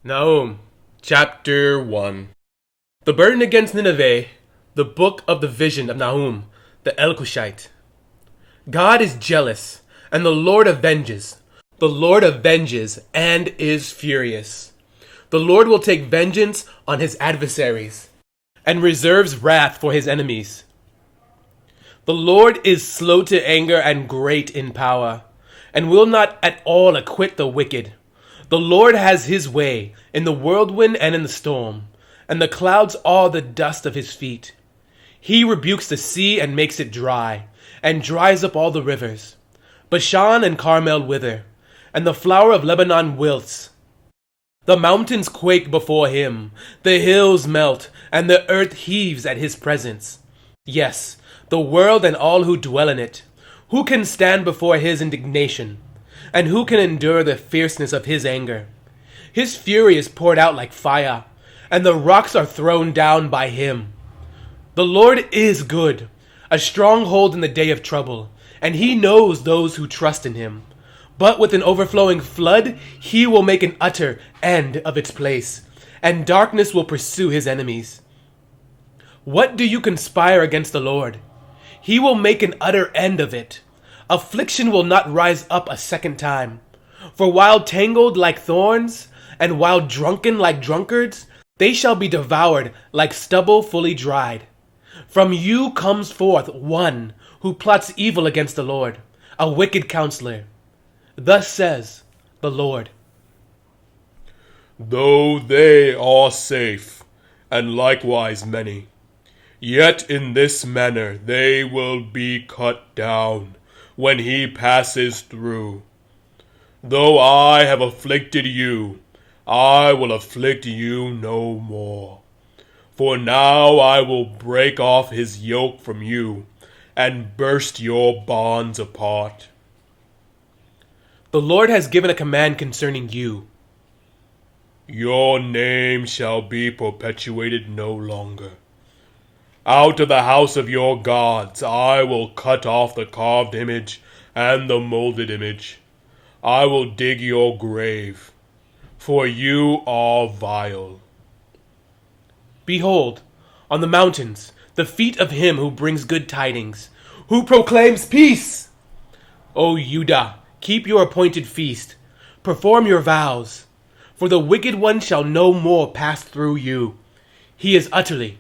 Nahum, Chapter 1. The burden against Nineveh, the book of the vision of Nahum, the Elcushite. God is jealous, and the Lord avenges. The Lord avenges and is furious. The Lord will take vengeance on his adversaries, and reserves wrath for his enemies. The Lord is slow to anger and great in power, and will not at all acquit the wicked. The Lord has his way in the whirlwind and in the storm, and the clouds are the dust of his feet. He rebukes the sea and makes it dry, and dries up all the rivers. Bashan and Carmel wither, and the flower of Lebanon wilts. The mountains quake before him, the hills melt, and the earth heaves at his presence. Yes, the world and all who dwell in it. Who can stand before his indignation? And who can endure the fierceness of his anger? His fury is poured out like fire, and the rocks are thrown down by him. The Lord is good, a stronghold in the day of trouble, and he knows those who trust in him. But with an overflowing flood, he will make an utter end of its place, and darkness will pursue his enemies. What do you conspire against the Lord? He will make an utter end of it. Affliction will not rise up a second time. For while tangled like thorns, and while drunken like drunkards, they shall be devoured like stubble fully dried. From you comes forth one who plots evil against the Lord, a wicked counselor. Thus says the Lord. Though they are safe, and likewise many, yet in this manner they will be cut down when he passes through. Though I have afflicted you, I will afflict you no more. For now I will break off his yoke from you, and burst your bonds apart. The Lord has given a command concerning you. Your name shall be perpetuated no longer. Out of the house of your gods I will cut off the carved image and the molded image. I will dig your grave, for you are vile. Behold, on the mountains, the feet of him who brings good tidings, who proclaims peace. O Judah, keep your appointed feast, perform your vows, for the wicked one shall no more pass through you. He is utterly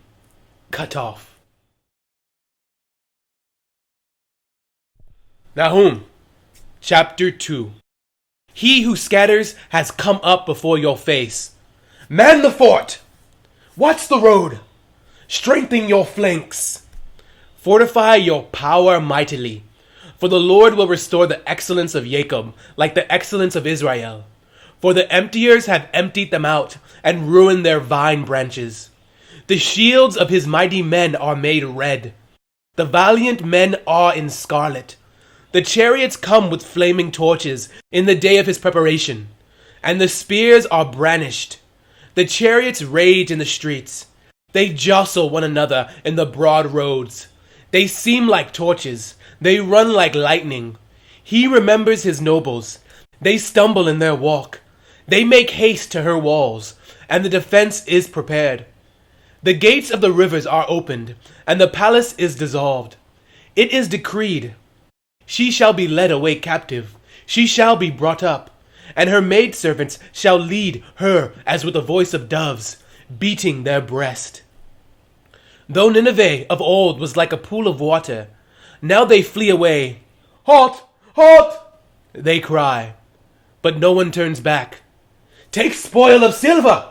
cut off. Nahum, Chapter 2. He who scatters has come up before your face. Man the fort! Watch the road! Strengthen your flanks! Fortify your power mightily, for the Lord will restore the excellence of Jacob like the excellence of Israel. For the emptiers have emptied them out and ruined their vine branches. The shields of his mighty men are made red. The valiant men are in scarlet. The chariots come with flaming torches in the day of his preparation, and the spears are brandished. The chariots rage in the streets. They jostle one another in the broad roads. They seem like torches. They run like lightning. He remembers his nobles. They stumble in their walk. They make haste to her walls, and the defense is prepared. The gates of the rivers are opened, and the palace is dissolved. It is decreed, she shall be led away captive, she shall be brought up, and her maidservants shall lead her as with the voice of doves, beating their breast. Though Nineveh of old was like a pool of water, now they flee away. Halt! Halt! They cry, but no one turns back. Take spoil of silver!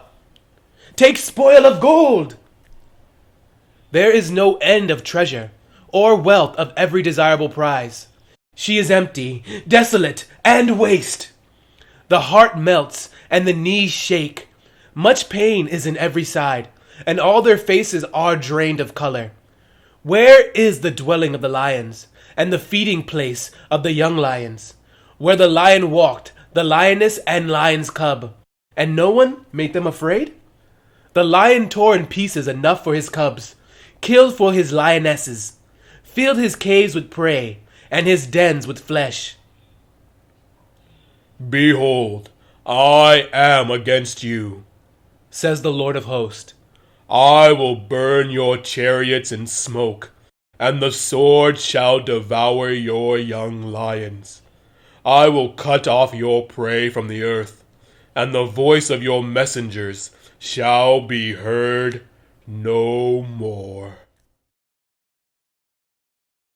Take spoil of gold! There is no end of treasure, or wealth of every desirable prize. She is empty, desolate, and waste. The heart melts, and the knees shake. Much pain is in every side, and all their faces are drained of color. Where is the dwelling of the lions, and the feeding place of the young lions? Where the lion walked, the lioness and lion's cub, and no one made them afraid? The lion tore in pieces enough for his cubs, killed for his lionesses, filled his caves with prey, and his dens with flesh. Behold, I am against you, says the Lord of hosts. I will burn your chariots in smoke, and the sword shall devour your young lions. I will cut off your prey from the earth, and the voice of your messengers shall be heard no more.